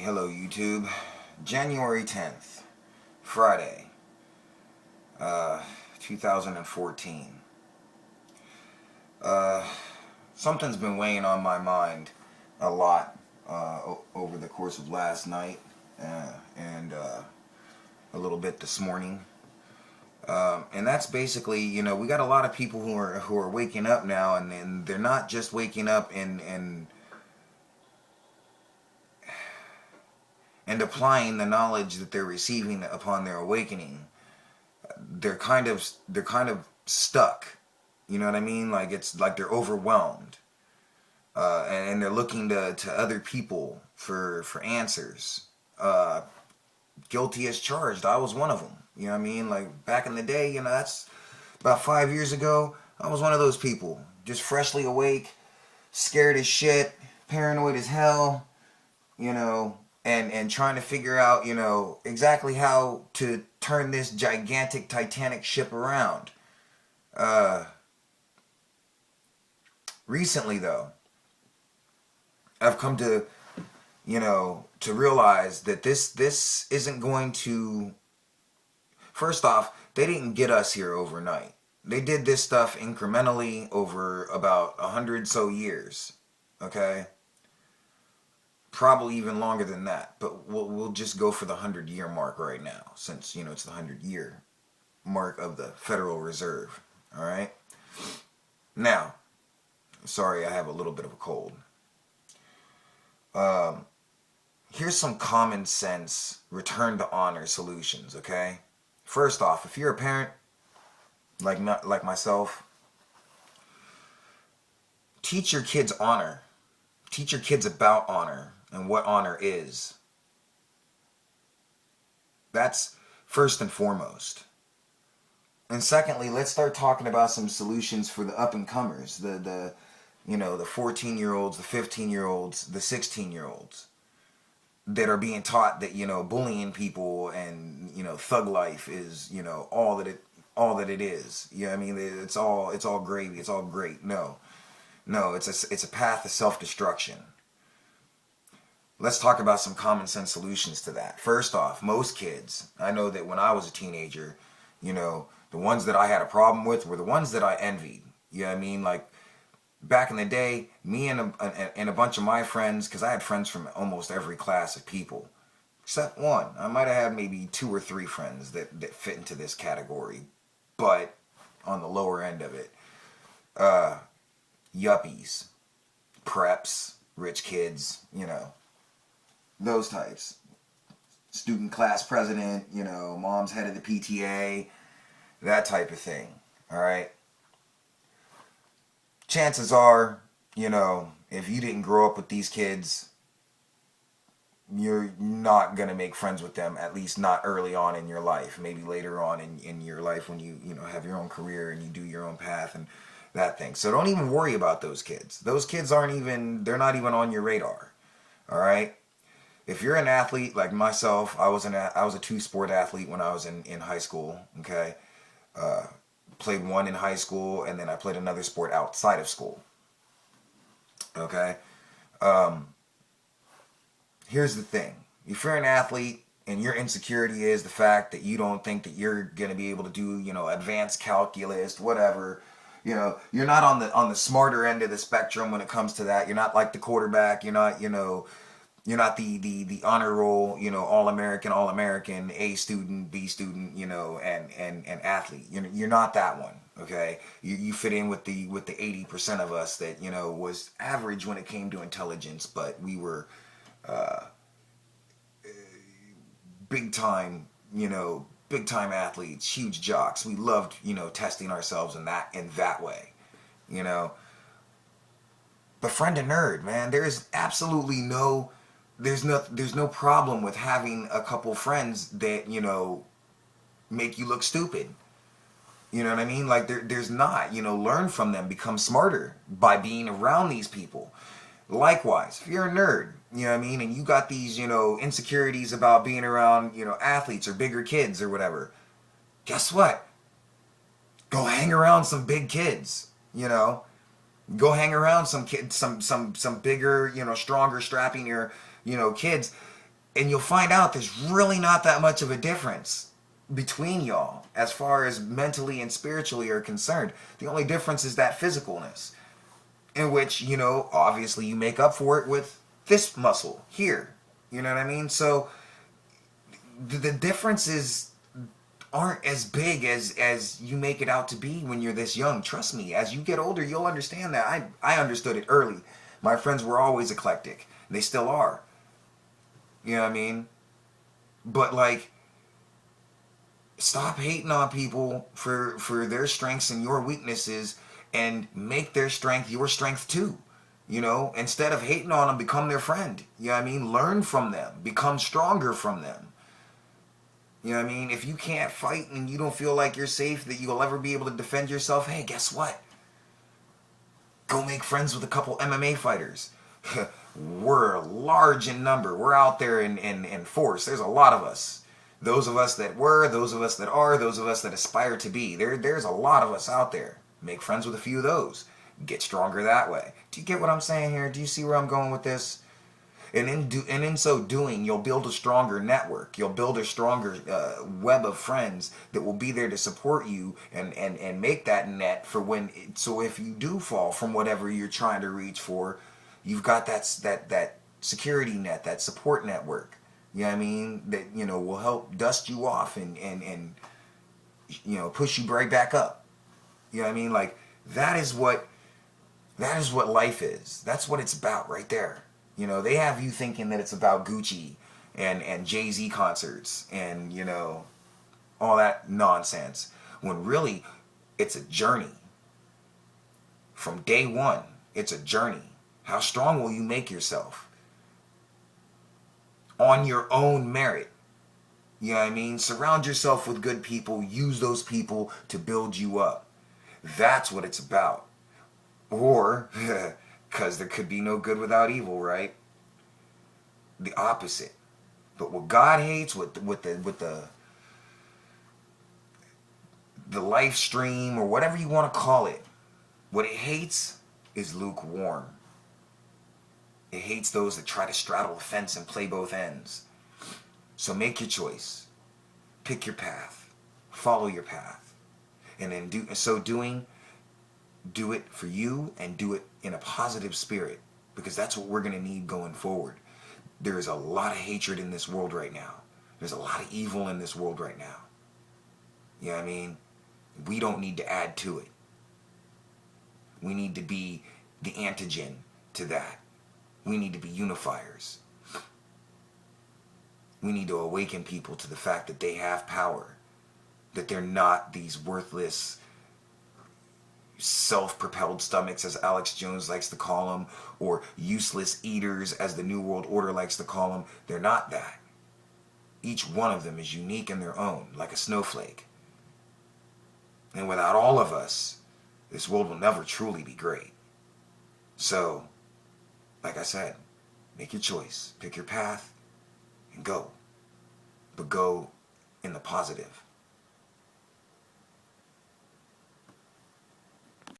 Hello YouTube. January 10th, Friday, 2014. Something's been weighing on my mind a lot over the course of last night and a little bit this morning. And that's basically, we got a lot of people who are waking up now, and they're not just waking up and applying the knowledge that they're receiving upon their awakening. They're kind of stuck. You know what I mean? Like it's like they're overwhelmed, and they're looking to other people for answers. Guilty as charged. I was one of them. You know what I mean? Like back in the day, that's about 5 years ago. I was one of those people, just freshly awake, scared as shit, paranoid as hell. And trying to figure out, exactly how to turn this gigantic Titanic ship around. Recently, though, I've come to, to realize that this isn't going to... First off, they didn't get us here overnight. They did this stuff incrementally over about 100 so years, okay? Probably even longer than that, but we'll just go for the 100-year mark right now, since it's the 100-year mark of the Federal Reserve. All right. Now, sorry, I have a little bit of a cold. Here's some common sense return to honor solutions. Okay. First off, if you're a parent like myself, teach your kids honor. Teach your kids about honor and what honor is. That's first and foremost. And secondly, let's start talking about some solutions for the up-and-comers, the 14-year-olds, the 15-year-olds, the 16-year-olds that are being taught that, bullying people and, thug life is, all that it is. You know what I mean? It's all gravy, it's all great. No, it's a path of self-destruction. Let's talk about some common sense solutions to that. First off, most kids, I know that when I was a teenager, the ones that I had a problem with were the ones that I envied. You know what I mean? Like back in the day, me and a bunch of my friends, because I had friends from almost every class of people, except one. I might have had maybe 2 or 3 friends that fit into this category, but on the lower end of it. Yuppies, preps, rich kids, those types. Student class president, mom's head of the PTA, that type of thing. All right. Chances are, if you didn't grow up with these kids, you're not going to make friends with them, at least not early on in your life. Maybe later on in your life when you have your own career and you do your own path and that thing. So don't even worry about those kids. Those kids they're not even on your radar. All right. If you're an athlete like myself, I was a 2-sport athlete when I was in high school. Okay. Played one in high school, and then I played another sport outside of school. Okay. Here's the thing. If you're an athlete and your insecurity is the fact that you don't think that you're going to be able to do, advanced calculus, whatever, you're not on the smarter end of the spectrum when it comes to that. You're not like the quarterback. You're not, you're not the honor roll, all-American, A student, B student, and athlete. You're not that one, okay? You fit in with the 80% of us that, was average when it came to intelligence, but we were big time athletes, huge jocks. We loved, testing ourselves in that way, Befriend a nerd, man. There's absolutely there's no problem with having a couple friends that, make you look stupid. You know what I mean? Like there's not, learn from them, become smarter by being around these people. Likewise, if you're a nerd, you know what I mean, and you got these, insecurities about being around, athletes or bigger kids or whatever, guess what? Go hang around some big kids, Go hang around some kids, some bigger, stronger, strappier, kids. And you'll find out there's really not that much of a difference between y'all as far as mentally and spiritually are concerned. The only difference is that physicalness, in which, you know, obviously you make up for it with this muscle here. You know what I mean? So the differences aren't as big as you make it out to be when you're this young. Trust me, as you get older, you'll understand that. I understood it early. My friends were always eclectic. They still are. You know what I mean? But like, stop hating on people for their strengths and your weaknesses, and make their strength your strength too. You know, instead of hating on them, become their friend. You know what I mean? Learn from them. Become stronger from them. You know what I mean? If you can't fight and you don't feel like you're safe, that you'll ever be able to defend yourself, hey, guess what? Go make friends with a couple MMA fighters. We're large in number. We're out there in force. There's a lot of us. Those of us that were, those of us that are, those of us that aspire to be. There's a lot of us out there. Make friends with a few of those. Get stronger that way. Do you get what I'm saying here? Do you see where I'm going with this? And in so doing, you'll build a stronger network. You'll build a stronger web of friends that will be there to support you and make that net for when. So if you do fall from whatever you're trying to reach for, you've got that security net, that support network. You know what I mean? That, you know, will help dust you off and you know, push you right back up. You know what I mean? Like, that is what life is. That's what it's about right there. You know, they have you thinking that it's about Gucci and Jay-Z concerts and, you know, all that nonsense. When really, it's a journey. From day one, it's a journey. How strong will you make yourself? On your own merit. You know what I mean? Surround yourself with good people. Use those people to build you up. That's what it's about. Or, because there could be no good without evil, right? The opposite. But what God hates, the life stream or whatever you want to call it, what it hates is lukewarm. It hates those that try to straddle the fence and play both ends. So make your choice. Pick your path. Follow your path. And in so doing, do it for you and do it in a positive spirit, because that's what we're going to need going forward. There is a lot of hatred in this world right now. There's a lot of evil in this world right now. You know what I mean? We don't need to add to it. We need to be the antigen to that. We need to be unifiers. We need to awaken people to the fact that they have power, that they're not these worthless, self-propelled stomachs, as Alex Jones likes to call them, or useless eaters, as the New World Order likes to call them. They're not that. Each one of them is unique in their own, like a snowflake. And without all of us, this world will never truly be great. So, like I said, make your choice, pick your path, and go. But go in the positive.